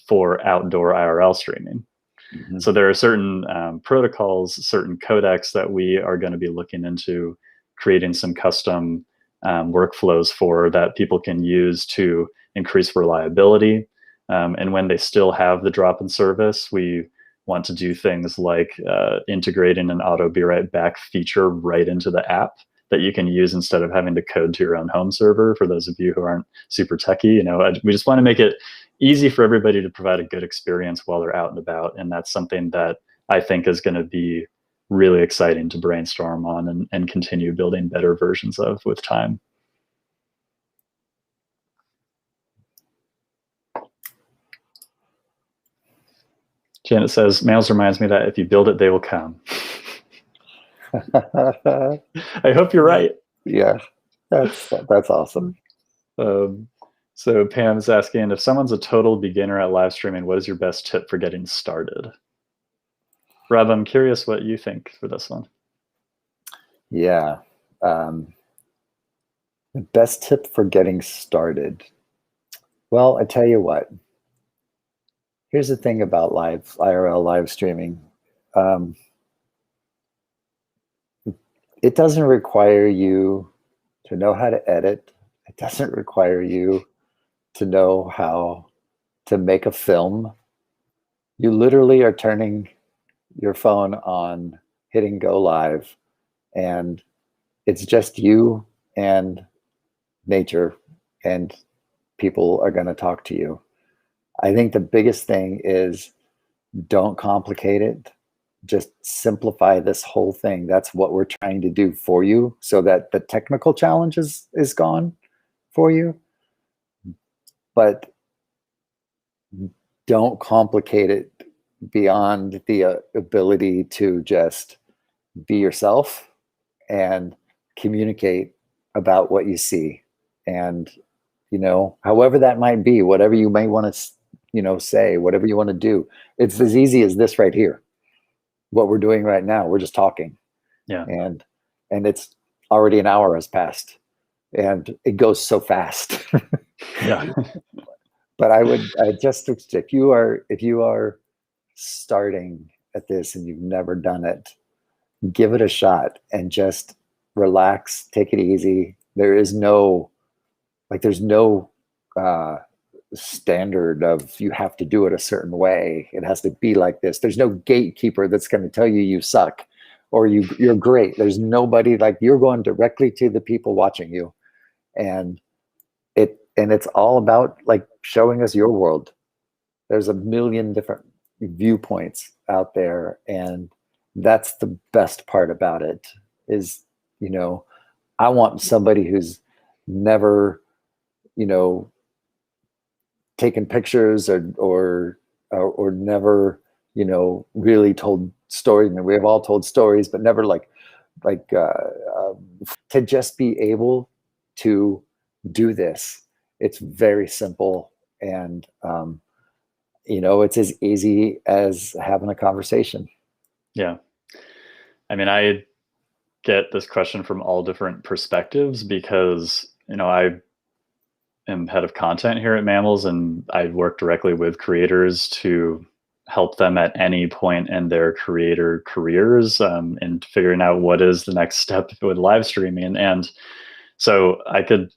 for outdoor IRL streaming. Mm-hmm. So there are certain protocols, certain codecs that we are going to be looking into creating some custom workflows for that people can use to increase reliability. And when they still have the drop-in service, we want to do things like integrating an auto be right back feature right into the app that you can use instead of having to code to your own home server. For those of you who aren't super techy, we just want to make it easy for everybody to provide a good experience while they're out and about. And that's something that I think is going to be really exciting to brainstorm on and continue building better versions of with time. Janet says, Mammalz reminds me that if you build it, they will come. I hope you're right. Yeah, that's awesome. So Pam's asking, if someone's a total beginner at live streaming, what is your best tip for getting started? Rob, I'm curious what you think for this one. Yeah. The best tip for getting started. Well, I tell you what. Here's the thing about IRL live streaming. It doesn't require you to know how to edit. It doesn't require you to know how to make a film. You literally are turning your phone on, hitting go live, and it's just you and nature, and people are going to talk to you. I think the biggest thing is don't complicate it. Just simplify this whole thing. That's what we're trying to do for you, so that the technical challenge is gone for you. But don't complicate it beyond the ability to just be yourself and communicate about what you see. And, however that might be, whatever you may want to, say, whatever you want to do, it's as easy as this right here. What we're doing right now, we're just talking. Yeah. And it's already an hour has passed, and it goes so fast. Yeah. But I just, if you are starting at this and you've never done it, give it a shot and just relax, take it easy. There's no standard of you have to do it a certain way. It has to be like this. There's no gatekeeper that's going to tell you suck or you're great. There's nobody. Like, you're going directly to the people watching you, and it's all about like showing us your world. There's a million different viewpoints out there, and that's the best part about it is, I want somebody who's never, taken pictures or never, really told stories. I mean, we have all told stories, but never to just be able to do this. It's very simple, and it's as easy as having a conversation. Yeah. I mean, I get this question from all different perspectives because, I am head of content here at Mammalz, and I work directly with creators to help them at any point in their creator careers, and figuring out what is the next step with live streaming. And so I could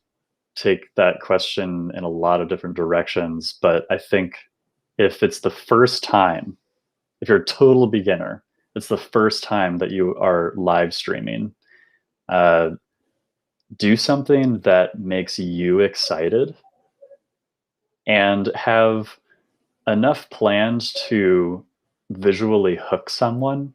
take that question in a lot of different directions, but I think if it's the first time, if you're a total beginner, it's the first time that you are live streaming, do something that makes you excited and have enough plans to visually hook someone,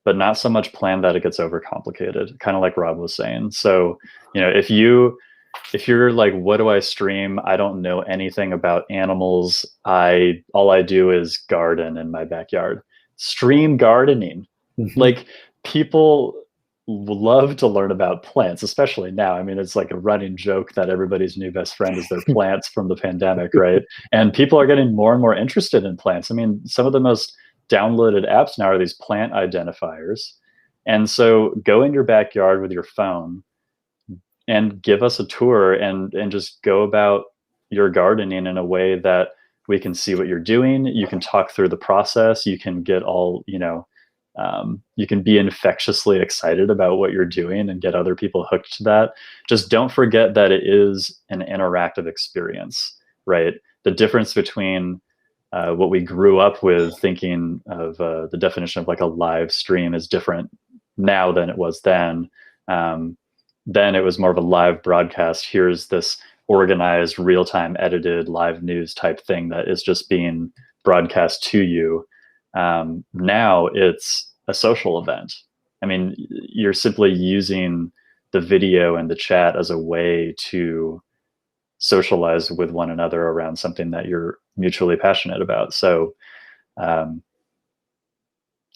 but not so much planned that it gets overcomplicated, kind of like Rob was saying. So, if you're like, what do I stream? I don't know anything about animals. All I do is garden in my backyard. Stream gardening. Mm-hmm. Like, people love to learn about plants, especially now. I mean, it's like a running joke that everybody's new best friend is their plants from the pandemic, right? And people are getting more and more interested in plants. I mean, some of the most downloaded apps now are these plant identifiers. And so go in your backyard with your phone and give us a tour and just go about your gardening in a way that we can see what you're doing. You can talk through the process. You can get all, you can be infectiously excited about what you're doing and get other people hooked to that. Just don't forget that it is an interactive experience, right? The difference between what we grew up with thinking of the definition of like a live stream is different now than it was then. Then it was more of a live broadcast. Here's this organized, real-time edited live news type thing that is just being broadcast to you. Now it's a social event. I mean, you're simply using the video and the chat as a way to socialize with one another around something that you're mutually passionate about. So,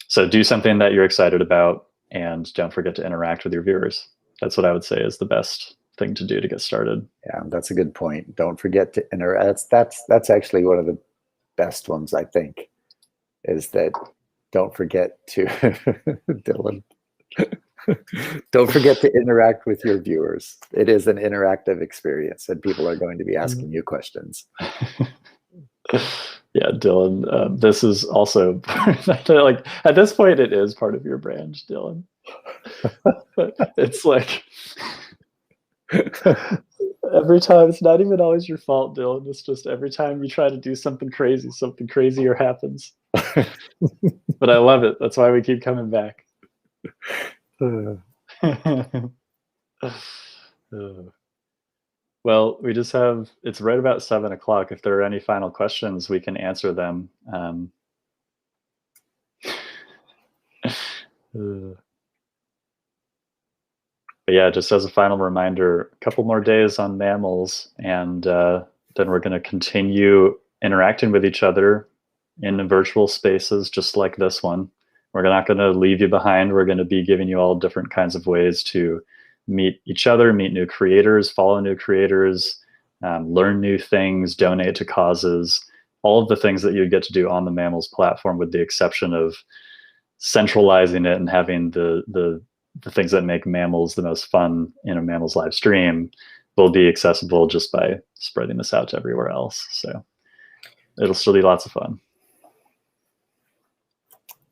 so do something that you're excited about, and don't forget to interact with your viewers. That's what I would say is the best thing to do to get started. Yeah, that's a good point. Don't forget to interact. That's actually one of the best ones, I think, is that don't forget to, Dylan, don't forget to interact with your viewers. It is an interactive experience, and people are going to be asking you questions. Yeah, Dylan, this is also like at this point it is part of your brand, Dylan. But it's like every time, it's not even always your fault, Dylan. It's just every time you try to do something crazy, something crazier happens. But I love it. That's why we keep coming back. Well, we just have, it's right about 7 o'clock. If there are any final questions, we can answer them. But yeah, just as a final reminder, a couple more days on Mammalz, and then we're going to continue interacting with each other in the virtual spaces just like this one. We're not going to leave you behind. We're going to be giving you all different kinds of ways to meet each other, meet new creators, follow new creators, learn new things, donate to causes, all of the things that you'd get to do on the Mammalz platform, with the exception of centralizing it and having the things that make Mammalz the most fun in a Mammalz live stream will be accessible just by spreading this out to everywhere else. So it'll still be lots of fun.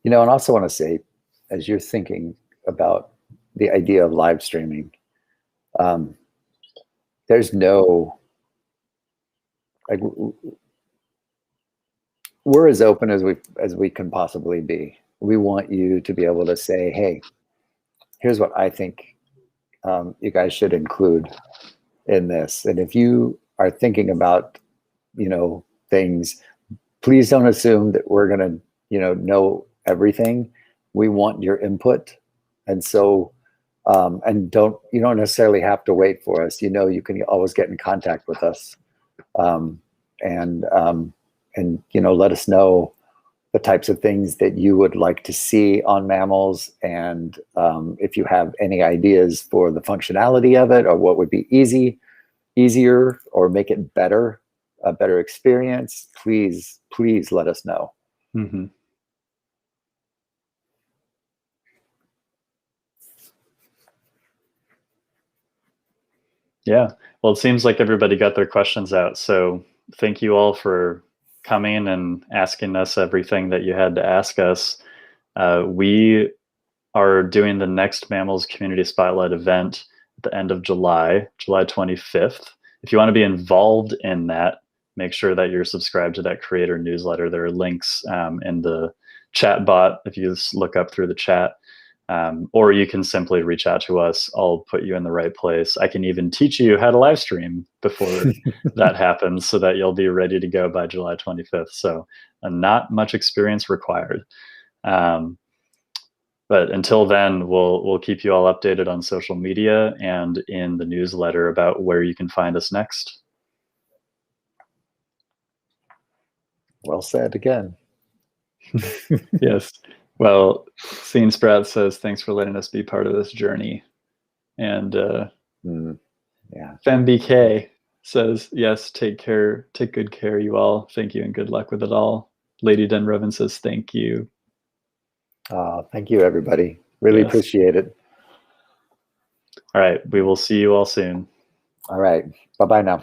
You know, and I also want to say, as you're thinking about the idea of live streaming, there's no, like, we're as open as we can possibly be. We want you to be able to say, hey, here's what I think you guys should include in this. And if you are thinking about, you know, things, please don't assume that we're going to, you know everything. We want your input. And so, and you don't necessarily have to wait for us. You know, you can always get in contact with us, and you know, let us know the types of things that you would like to see on Mammalz, and if you have any ideas for the functionality of it, or what would be easier, or make it better, a better experience, please let us know. Mm-hmm. Yeah, well, it seems like everybody got their questions out. So thank you all for coming and asking us everything that you had to ask us. We are doing the next Mammalz Community Spotlight event at the end of July 25th. If you want to be involved in that, make sure that you're subscribed to that creator newsletter. There are links in the chat bot if you just look up through the chat. Or you can simply reach out to us. I'll put you in the right place. I can even teach you how to live stream before that happens, so that you'll be ready to go by July 25th. So not much experience required. But until then, we'll keep you all updated on social media and in the newsletter about where you can find us next. Well said again. Yes. Well, Scene Sprout says, thanks for letting us be part of this journey. And yeah. FemBK says, yes, take good care, you all. Thank you and good luck with it all. Lady Denroven says, thank you. Thank you, everybody. Really appreciate it. All right. We will see you all soon. All right. Bye-bye now.